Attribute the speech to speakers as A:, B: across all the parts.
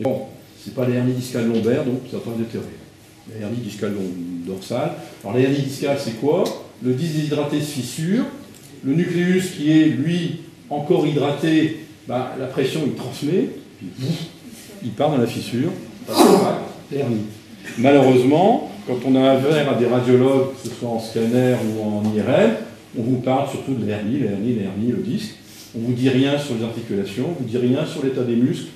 A: Et bon, c'est pas les hernies discales lombaires, donc ça va pas déterrer. Les hernies discales dorsales. Alors les hernies discales, c'est quoi? Le disque déshydraté se fissure, le nucléus qui est, lui, encore hydraté, bah, la pression, il transmet, puis il part dans la fissure, hernie. Malheureusement, quand on a affaire à des radiologues, que ce soit en scanner ou en IRM, on vous parle surtout de l'hernie, le disque. On ne vous dit rien sur les articulations, on ne vous dit rien sur l'état des muscles,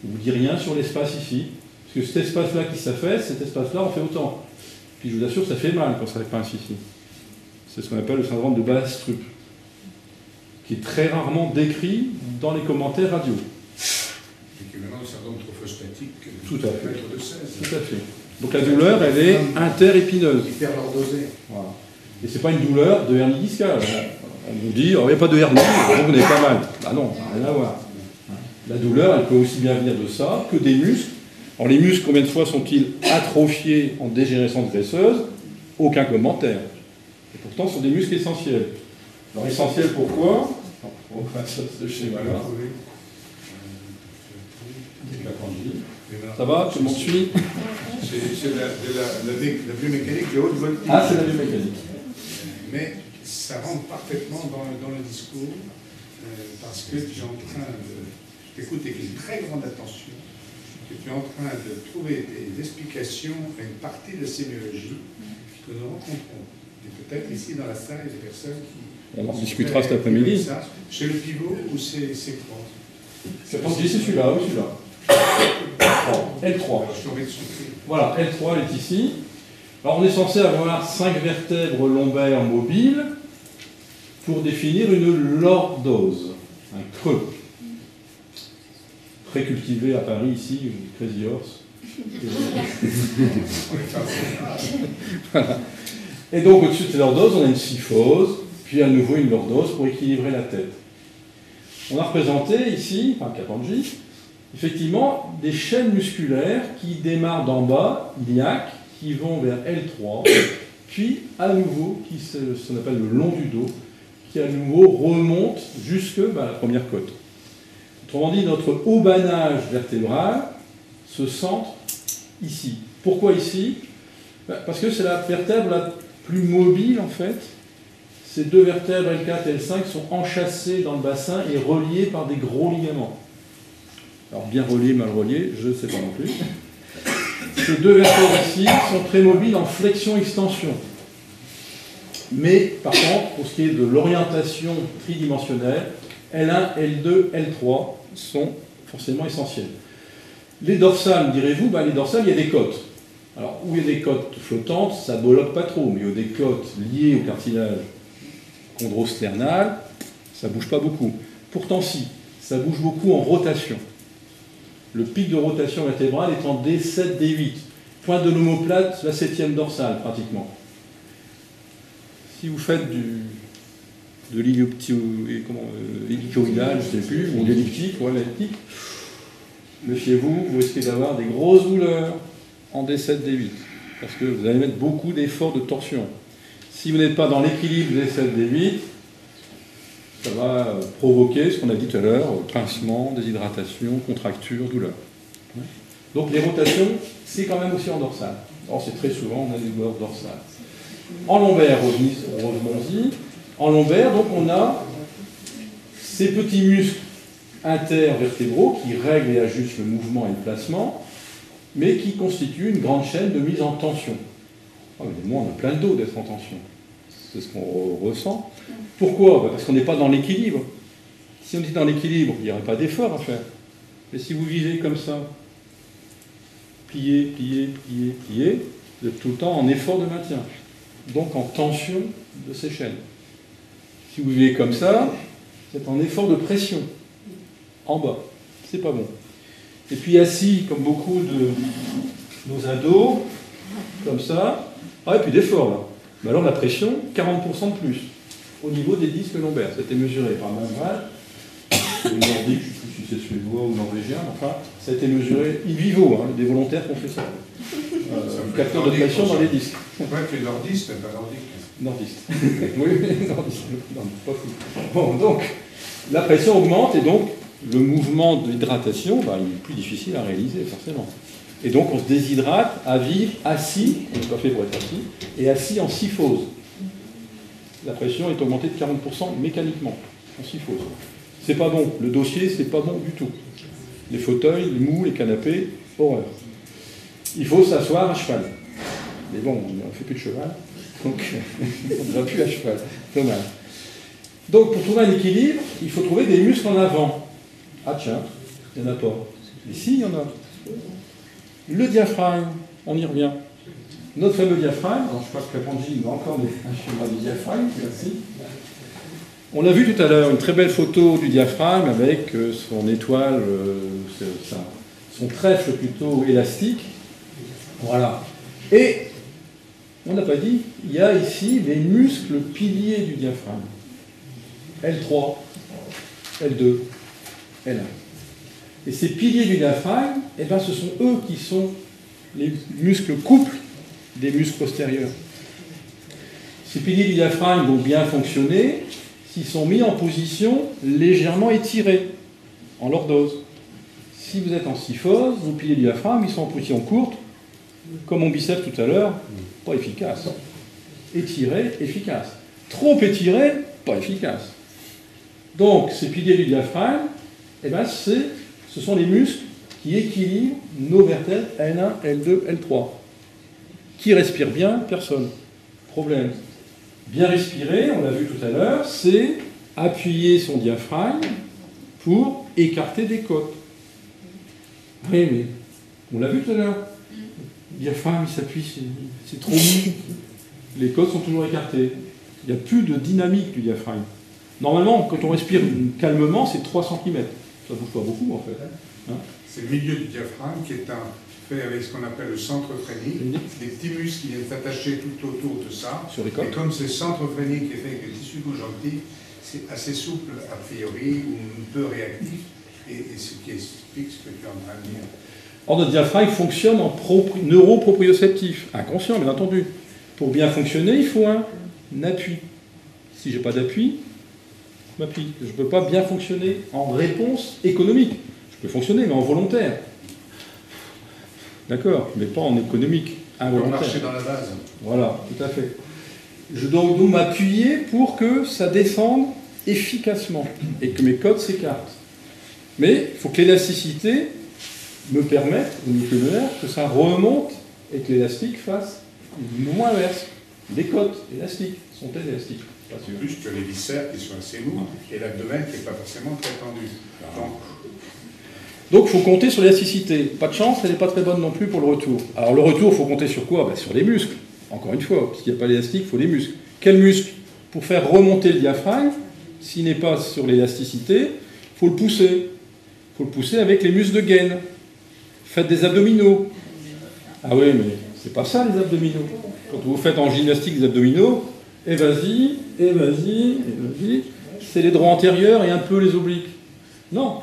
A: on ne vous dit rien sur l'espace ici. Parce que cet espace-là qui s'affaisse, cet espace-là, on fait autant. Puis je vous assure, ça fait mal quand ça pince ici. C'est ce qu'on appelle le syndrome de Baastrup, qui est très rarement décrit dans les commentaires radio.
B: Et qui est maintenant le syndrome trophostatique
A: tout à fait.
B: De 16.
A: Tout à fait. Donc la douleur, elle est interépineuse.
B: Hyperlordosée.
A: Voilà. Et ce n'est pas une douleur de hernie discale. On vous dit, oh, il n'y a pas de hernie, donc vous n'avez pas mal. Bah non, rien à voir. La douleur, elle peut aussi bien venir de ça que des muscles. Alors les muscles, combien de fois sont-ils atrophiés en dégénérescence graisseuse? Aucun commentaire. Et pourtant, ce sont des muscles essentiels. Alors essentiels pourquoi? On va faire ce schéma-là. Ça va? Tout le monde suit?
B: C'est la biomécanique de haute voltige.
A: Ah, c'est la biomécanique.
B: Mais ça rentre parfaitement dans le discours, parce que tu es en train de... Je t'écoute avec une très grande attention, que tu es en train de trouver des explications à une partie de la sémiologie que nous rencontrons. Et peut-être ici dans la salle, il y a des personnes qui...
A: On en discutera cet après-midi.
B: C'est le pivot ou c'est quoi?
A: C'est celui-là, oui, celui-là. L3. Voilà, L3 est ici. Alors on est censé avoir 5 vertèbres lombaires mobiles pour définir une lordose, un creux. Très cultivé à Paris, ici, Crazy Horse. Voilà. Et donc au-dessus de cette lordose, on a une syphose, puis à nouveau une lordose pour équilibrer la tête. On a représenté ici, enfin Kapandji, effectivement des chaînes musculaires qui démarrent d'en bas, iliaque, qui vont vers L3, puis à nouveau, qui ce qu'on appelle le long du dos, qui à nouveau remonte jusque la première côte. Autrement dit, notre haubanage vertébral se centre ici. Pourquoi ici? Parce que c'est la vertèbre la plus mobile en fait. Ces deux vertèbres L4 et L5 sont enchâssées dans le bassin et reliées par des gros ligaments. Alors bien reliés, mal reliés, je ne sais pas non plus. Ces deux vertèbres ici sont très mobiles en flexion-extension. Mais par contre, pour ce qui est de l'orientation tridimensionnelle, L1, L2, L3 sont forcément essentiels. Les dorsales, direz-vous, les dorsales, il y a des côtes. Alors, où il y a des côtes flottantes, ça ne boloque pas trop, mais il y a des côtes liées au cartilage chondrosternal, ça ne bouge pas beaucoup. Pourtant, si, ça bouge beaucoup en rotation. Le pic de rotation vertébrale est en D7, D8. Point de l'omoplate, la 7e dorsale, pratiquement. Si vous faites de l'hélicoïdal, je ne sais plus, ou l'elliptique, l'elliptique, méfiez-vous, vous risquez d'avoir des grosses douleurs en D7, D8, parce que vous allez mettre beaucoup d'efforts de torsion. Si vous n'êtes pas dans l'équilibre D7, D8, ça va provoquer ce qu'on a dit tout à l'heure, pincement, déshydratation, contracture, douleur. Donc les rotations, c'est quand même aussi en dorsale. Alors c'est très souvent, on a des douleurs dorsales. En lombaire, revenons-y. En lombaire, donc on a ces petits muscles intervertébraux qui règlent et ajustent le mouvement et le placement, mais qui constituent une grande chaîne de mise en tension. Évidemment, on a plein de dos d'être en tension. C'est ce qu'on ressent. Pourquoi? Parce qu'on n'est pas dans l'équilibre. Si on était dans l'équilibre, il n'y aurait pas d'effort à faire. Mais si vous vivez comme ça, plié, plié, plié, plié, vous êtes tout le temps en effort de maintien. Donc en tension de ces chaînes. Si vous vivez comme ça, vous êtes en effort de pression. En bas. C'est pas bon. Et puis assis, comme beaucoup de nos ados, comme ça, et puis d'effort là. Mais alors la pression, 40% de plus, au niveau des disques lombaires. C'était mesuré par Manval, le nordique, je ne sais plus si c'est suédois ou norvégien, enfin, ça a été mesuré in vivo, des volontaires qui ont fait ça. Capteur de pression dans les disques.
B: Ouais, tu es nordiste, pas nordique.
A: Nordiste. Oui, nordiste, pas fou. Bon, donc, la pression augmente et donc, le mouvement d'hydratation, ben, il est plus difficile à réaliser, forcément. Et donc, on se déshydrate à vivre assis, on n'est pas fait pour être assis, et assis en syphose. La pression est augmentée de 40% mécaniquement, en syphose. C'est pas bon. Le dossier, c'est pas bon du tout. Les fauteuils, les mous, les canapés, horreur. Il faut s'asseoir à cheval. Mais bon, on ne fait plus de cheval, donc on ne va plus à cheval. Dommage. Donc, pour trouver un équilibre, il faut trouver des muscles en avant. Ah tiens, il n'y en a pas. Mais si, il y en a. Le diaphragme, on y revient. Notre fameux diaphragme, alors je crois que Capandji va encore un schéma du diaphragme, merci. On l'a vu tout à l'heure, une très belle photo du diaphragme avec son étoile, son trèfle plutôt élastique. Voilà. Et, on n'a pas dit, il y a ici les muscles piliers du diaphragme. L3, L2, L1. Et ces piliers du diaphragme, eh ben, ce sont eux qui sont les muscles couples des muscles postérieurs. Ces piliers du diaphragme vont bien fonctionner s'ils sont mis en position légèrement étirée, en lordose. Si vous êtes en syphose, vos piliers du diaphragme, ils sont en position courte, comme mon biceps tout à l'heure, pas efficace. Étiré, efficace. Trop étiré, pas efficace. Donc, ces piliers du diaphragme, eh ben, ce sont les muscles qui équilibrent nos vertèbres L1, L2, L3. Qui respire bien? Personne. Problème. Bien respirer, on l'a vu tout à l'heure, c'est appuyer son diaphragme pour écarter des côtes. Oui, mais on l'a vu tout à l'heure. Le diaphragme, il s'appuie, c'est trop mou. Les côtes sont toujours écartées. Il n'y a plus de dynamique du diaphragme. Normalement, quand on respire calmement, c'est 3 cm. Ça ne bouge pas beaucoup, en fait. Hein?
B: C'est le milieu du diaphragme qui est fait avec ce qu'on appelle le centre phrénique, des petits muscles qui viennent s'attacher tout autour de ça.
A: Sur les côtes.
B: Et comme ce centre phrénique est fait avec des tissus conjonctifs, c'est assez souple a priori, ou peu réactif, et ce qui explique ce que tu es en train de dire.
A: Or, notre diaphragme fonctionne en neuroproprioceptif, inconscient, bien entendu. Pour bien fonctionner, il faut un appui. Si je n'ai pas d'appui, je m'appuie. Je ne peux pas bien fonctionner en réponse économique. Je peux fonctionner, mais en volontaire. D'accord, mais pas en économique, involontaire.
B: Marcher dans la base.
A: Voilà, tout à fait. Je dois donc m'appuyer pour que ça descende efficacement et que mes côtes s'écartent. Mais il faut que l'élasticité me permette, au nucléaire, que ça remonte et que l'élastique fasse le mouvement inverse. Les côtes élastiques sont-elles élastiques?
B: En plus, tu as les viscères qui sont assez lourds et l'abdomen qui n'est pas forcément très tendu.
A: Donc, il faut compter sur l'élasticité. Pas de chance, elle n'est pas très bonne non plus pour le retour. Alors, le retour, il faut compter sur quoi? Sur les muscles. Encore une fois, parce qu'il n'y a pas d'élastique, il faut les muscles. Quels muscles? Pour faire remonter le diaphragme, s'il n'est pas sur l'élasticité, il faut le pousser. Il faut le pousser avec les muscles de gaine. Faites des abdominaux. Ah oui, mais c'est pas ça, les abdominaux. Quand vous faites en gymnastique des abdominaux, et vas-y, et vas-y, et vas-y, c'est les droits antérieurs et un peu les obliques. Non.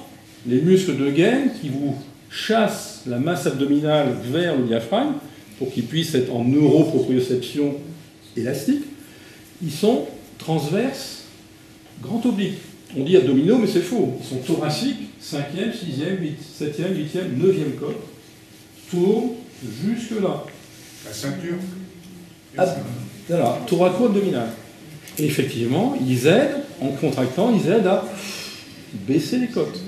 A: Les muscles de gaine qui vous chassent la masse abdominale vers le diaphragme pour qu'ils puissent être en neuroproprioception élastique, ils sont transverses, grand oblique. On dit abdominaux, mais c'est faux. Ils sont thoraciques, 5e, 6e, 7e, 8e, 9e côte, tournent jusque là.
B: La ceinture.
A: Voilà, thoraco-abdominal. Et effectivement, ils aident, en contractant, ils aident à baisser les côtes.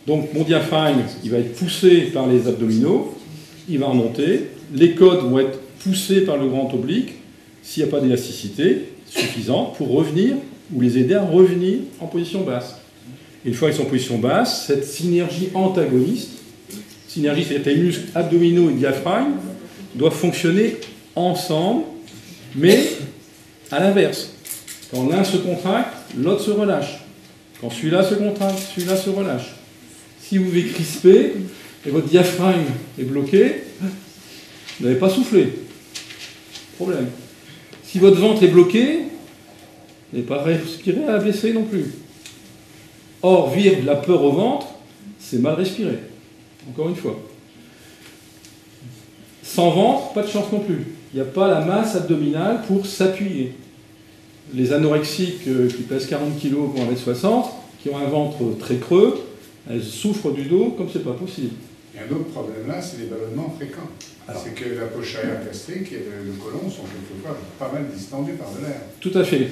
A: Donc mon diaphragme, il va être poussé par les abdominaux, il va remonter, les côtes vont être poussées par le grand oblique, s'il n'y a pas d'élasticité suffisante pour revenir, ou les aider à revenir en position basse. Et une fois qu'ils sont en position basse, cette synergie antagoniste, synergie, c'est-à-dire que les muscles abdominaux et diaphragme, doivent fonctionner ensemble, mais à l'inverse. Quand l'un se contracte, l'autre se relâche. Quand celui-là se contracte, celui-là se relâche. Si vous vous crispez et votre diaphragme est bloqué, vous n'avez pas soufflé. Problème. Si votre ventre est bloqué, vous n'avez pas respiré à baisser non plus. Or, vivre de la peur au ventre, c'est mal respirer. Encore une fois. Sans ventre, pas de chance non plus. Il n'y a pas la masse abdominale pour s'appuyer. Les anorexiques qui pèsent 40 kg pour 1m60, qui ont un ventre très creux, elles souffrent du dos comme c'est pas possible.
B: Et un autre problème là, c'est les ballonnements fréquents. C'est que la poche arrière gastrique et le côlon sont quelquefois pas mal distendus par de l'air.
A: Tout à fait.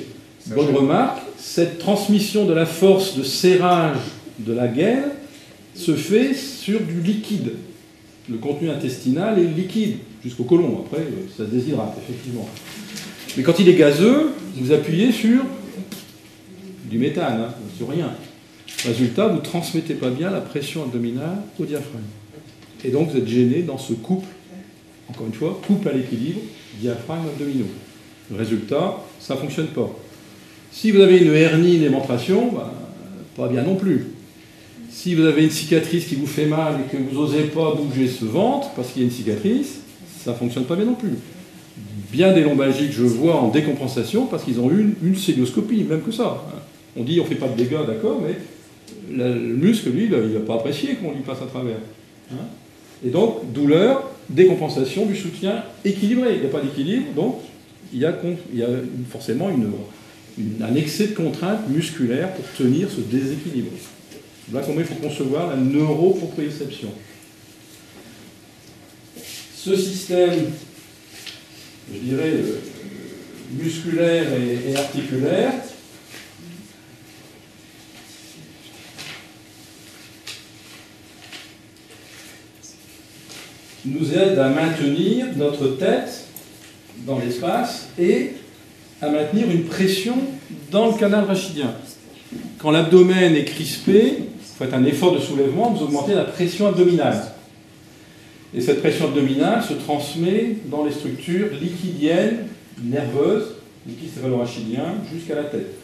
A: Bonne remarque. Cette transmission de la force de serrage de la gaine se fait sur du liquide. Le contenu intestinal est liquide, jusqu'au côlon. Après, ça se déshydrate, effectivement. Mais quand il est gazeux, vous appuyez sur du méthane, hein, sur rien. Résultat, vous ne transmettez pas bien la pression abdominale au diaphragme. Et donc, vous êtes gêné dans ce couple, encore une fois, couple à l'équilibre, diaphragme-abdominaux. Le résultat, ça ne fonctionne pas. Si vous avez une hernie, une éventration, ben, pas bien non plus. Si vous avez une cicatrice qui vous fait mal et que vous n'osez pas bouger ce ventre parce qu'il y a une cicatrice, ça ne fonctionne pas bien non plus. Bien des lombalgiques, je vois en décompensation parce qu'ils ont eu une célioscopie, même que ça. On dit on ne fait pas de dégâts, d'accord, mais le muscle, lui, il ne va pas apprécier qu'on lui passe à travers. Et donc, douleur, décompensation du soutien équilibré. Il n'y a pas d'équilibre, donc il y a forcément un excès de contrainte musculaire pour tenir ce déséquilibre. Là, comment il faut concevoir la neuroproprioception. Ce système, je dirais, musculaire et articulaire, nous aide à maintenir notre tête dans l'espace et à maintenir une pression dans le canal rachidien. Quand l'abdomen est crispé, vous faites un effort de soulèvement, vous augmentez la pression abdominale. Et cette pression abdominale se transmet dans les structures liquidiennes, nerveuses, liquide céphalorachidien, jusqu'à la tête.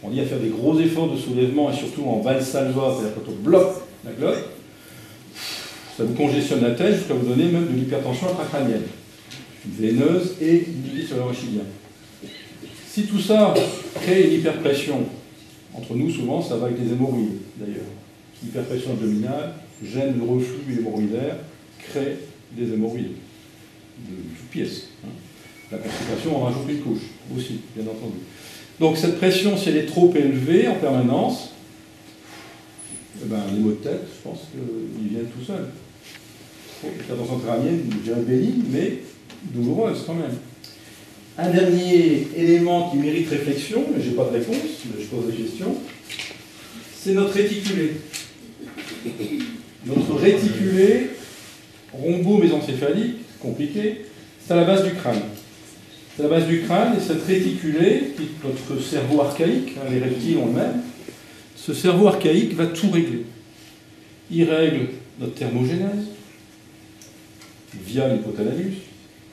A: On dit à faire des gros efforts de soulèvement et surtout en valsalva, c'est-à-dire quand on bloque la glotte, ça vous congestionne la tête jusqu'à vous donner même de l'hypertension intracrânienne, veineuse et liquide céphalorachidien. Si tout ça crée une hyperpression, entre nous souvent ça va avec les hémorroïdes d'ailleurs, l'hyperpression abdominale gêne le reflux hémorroïdaire, crée des hémorroïdes de toutes pièces. La constipation en rajoute une couche aussi, bien entendu. Donc cette pression, si elle est trop élevée en permanence, eh ben, les maux de tête, je pense qu'ils viennent tout seuls. L'hypertension crânienne, je dirais bénigne, mais douloureuse quand même. Un dernier élément qui mérite réflexion, mais je n'ai pas de réponse, mais je pose des questions, c'est notre réticulé. Notre réticulé rhombo-mésencéphalique, compliqué, c'est à la base du crâne. C'est à la base du crâne, et cette réticulée, qui est notre cerveau archaïque, les reptiles ont le même, ce cerveau archaïque va tout régler. Il règle notre thermogénèse, via l'hypothalamus,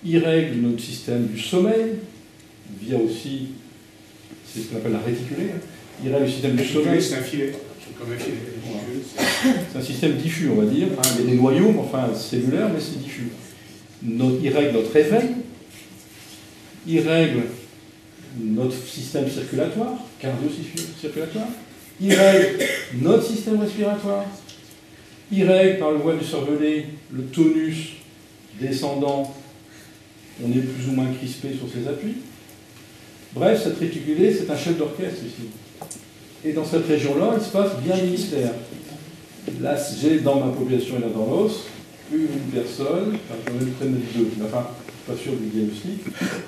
A: il règle notre système du sommeil, via aussi, c'est ce qu'on appelle la réticulée, il règle le système du sommeil.
B: C'est un filet, c'est comme un filet.
A: C'est un système diffus, on va dire. Il y a des noyaux, enfin cellulaires, mais c'est diffus. Il règle notre réveil, il règle notre système circulatoire, cardio-circulatoire, il règle notre système respiratoire, il règle par le voie du cervelet le tonus descendant, on est plus ou moins crispé sur ses appuis. Bref, cette réticulée, c'est un chef d'orchestre ici. Et dans cette région-là, il se passe bien des mystères. Là, j'ai dans ma population et là dans l'os, une personne, enfin, j'en ai eu près de deux, enfin, pas sûr du diagnostic,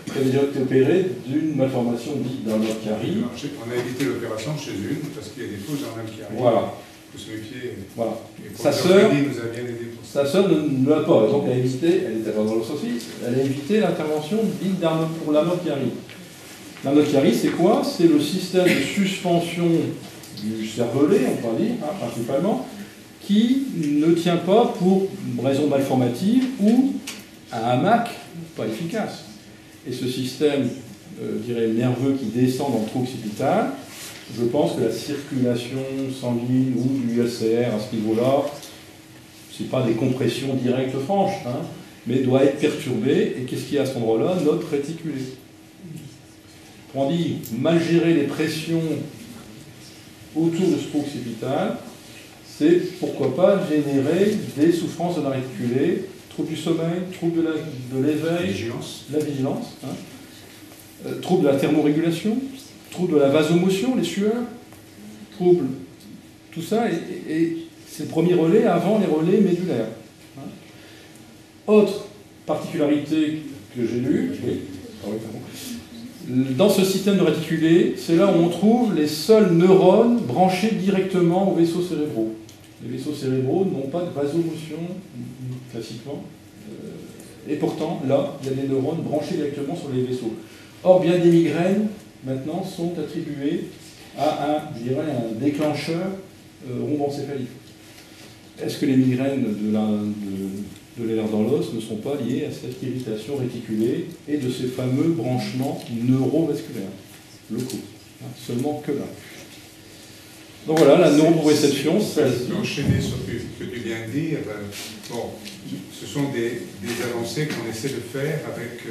A: qui a déjà été opérée d'une malformation dite d'un Mercari.
B: On a évité l'opération chez une, parce qu'il y a des fausses dans Mercari.
A: Voilà.
B: Il faut se méfier.
A: Voilà.
B: Sa
A: sœur ne l'a pas, donc elle a évité, elle était dans l'os aussi, elle a évité l'intervention dite pour la Mercari. La Mercari, c'est quoi? C'est le système de suspension du cervelet, on va dire, principalement, qui ne tient pas pour raison malformative ou un hamac pas efficace. Et ce système, je dirais, nerveux qui descend dans le trou occipital, je pense que la circulation sanguine ou du LCR à ce niveau-là, ce n'est pas des compressions directes franches, mais doit être perturbée. Et qu'est-ce qu'il y a à cet endroit-là? Notre réticulé. On dit mal gérer les pressions autour de ce trou occipital, c'est pourquoi pas générer des souffrances de la réticulée, trouble du sommeil, trouble de l'éveil, la vigilance, trouble de la thermorégulation, trouble de la vasomotion, les sueurs, trouble tout ça, c'est le premier relais avant les relais médulaires. Autre particularité que j'ai lue, dans ce système de réticulé, c'est là où on trouve les seuls neurones branchés directement aux vaisseaux cérébraux. Les vaisseaux cérébraux n'ont pas de vasomotion, classiquement, et pourtant, là, il y a des neurones branchés directement sur les vaisseaux. Or, bien des migraines, maintenant, sont attribuées à un déclencheur rhombencéphalique. Est-ce que les migraines de l'élan dans l'os ne sont pas liées à cette irritation réticulée et de ces fameux branchements neurovasculaires locaux, seulement que là. Donc voilà, la neuroproprioception, ça...
B: Enchaîner sur ce que tu viens de dire, bon, ce sont des avancées qu'on essaie de faire avec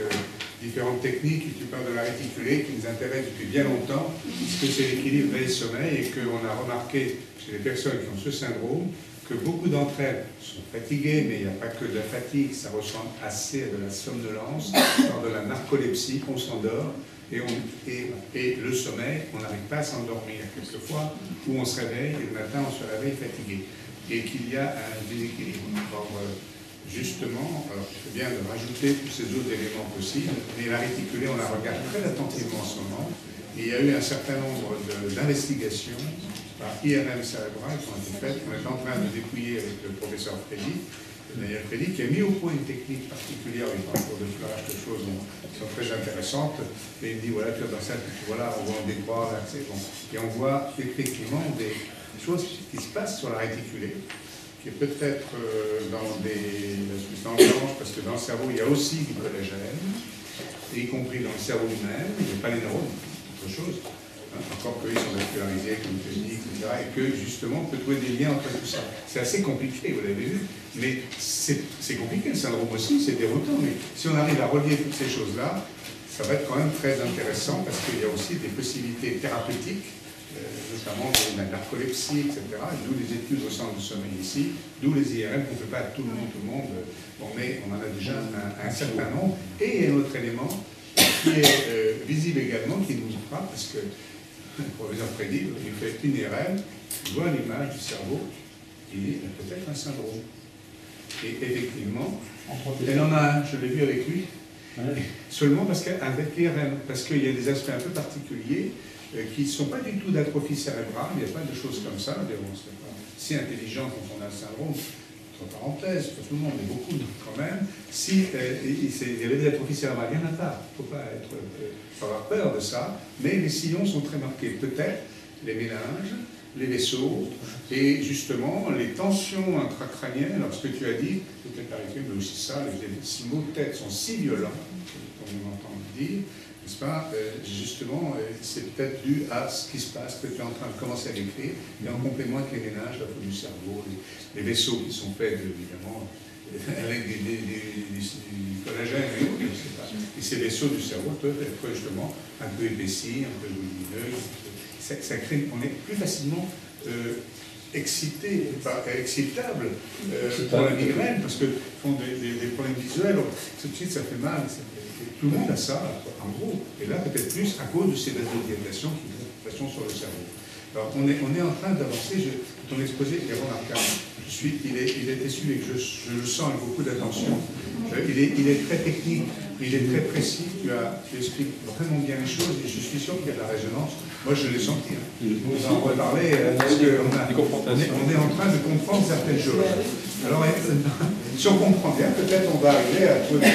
B: différentes techniques. Tu parles de la réticulée qui nous intéresse depuis bien longtemps, puisque c'est l'équilibre veille-sommeil, et qu'on a remarqué chez les personnes qui ont ce syndrome, que beaucoup d'entre elles sont fatiguées, mais il n'y a pas que de la fatigue, ça ressemble assez à de la somnolence, lors de la narcolepsie, qu'on s'endort, et le sommeil, on n'arrive pas à s'endormir. Quelquefois, où on se réveille, et le matin, on se réveille fatigué, et qu'il y a un déséquilibre. Alors, justement, alors il faut bien de rajouter tous ces autres éléments possibles, mais la réticulée, on la regarde très attentivement en ce moment, et il y a eu un certain nombre d'investigations par IRM cérébrale qui ont été faites. On est en train de dépouiller avec le professeur Freddy, Daniel Freddy, qui a mis au point une technique particulière, il parle de flash, de choses qui sont très intéressantes, et il me dit, voilà, tu vois, dans ça, voilà, on voit en décroît, là, c'est bon. Et on voit effectivement des choses qui se passent sur la réticulée, qui est peut-être dans la substance blanche, parce que dans le cerveau, il y a aussi du collagène, y compris dans le cerveau lui-même, il n'y a pas les neurones, autre chose. Encore qu'ils sont vascularisés, comme tu dis, etc. Et que, justement, on peut trouver des liens entre tout ça. C'est assez compliqué, vous l'avez vu, mais c'est compliqué, le syndrome aussi, c'est déroutant. Mais si on arrive à relier toutes ces choses-là, ça va être quand même très intéressant, parce qu'il y a aussi des possibilités thérapeutiques, notamment de la narcolepsie, etc. D'où les études au centre du sommeil ici, d'où les IRM, qu'on ne peut pas tout le monde, bon, mais on en a déjà un certain nombre. Et il y a un autre élément qui est visible également, qui nous frappe, parce que le professeur Freddy, il fait une IRM, il voit l'image du cerveau, il dit, il y a peut-être un syndrome. Et effectivement, elle en a un, je l'ai vu avec lui, seulement parce qu'avec l'IRM, parce qu'il y a des aspects un peu particuliers qui ne sont pas du tout d'atrophie cérébrale, il n'y a pas de choses comme ça, on ne serait pas si intelligent quand on a le syndrome, entre parenthèses, pour tout le monde, mais beaucoup quand même, si il y avait de l'atrophie cérébrale, il n'y en a pas, il ne faut pas avoir peur de ça, mais les sillons sont très marqués, peut-être les méninges, les vaisseaux, et justement les tensions intracrâniennes. Alors ce que tu as dit, peut-être arrêter, mais aussi ça, les mots de tête sont si violents, comme on entend dire, n'est-ce pas, justement, c'est peut-être dû à ce qui se passe, que tu es en train de commencer à décrire, et en complément avec les méninges, la faune du cerveau, les vaisseaux qui sont faits, évidemment, avec du collagène et autres, je sais pas. Et ces vaisseaux du cerveau peuvent être justement un peu épaissis, un peu volumineux. Ça crée, on est plus facilement excité, excitable pour la migraine, parce que font des problèmes visuels, tout de suite ça fait mal. Tout le monde a ça, en gros. Et là, peut-être plus à cause de ces vasodilatations qui font pression sur le cerveau. Alors, on est en train d'avancer. Ton exposé est remarquable. Il est issu et je le sens avec beaucoup d'attention. Il est très technique, il est très précis. Tu expliques vraiment bien les choses et je suis sûr qu'il y a de la résonance. Moi, je l'ai senti. On va en reparler parce qu'on est en train de comprendre certaines choses. Alors, si on comprend bien, peut-être on va arriver à trouver...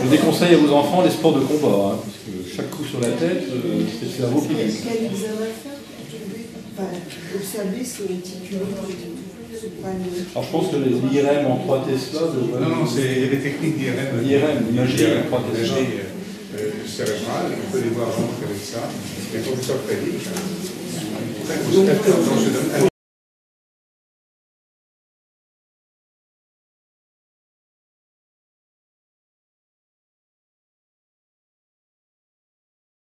A: Je déconseille à vos enfants les sports de combat, parce que chaque coup sur la tête, c'est le cerveau qui...
C: Quel examen faire? Enfin, observer ce réticulé.
A: Alors je pense que les IRM en 3 Tesla...
B: Non, il y a des techniques d'IRM.
A: IRM, imagerie en 3 Tesla.
B: Cérébrale, on peut les voir vraiment avec ça. Et pour ça, Freddy, très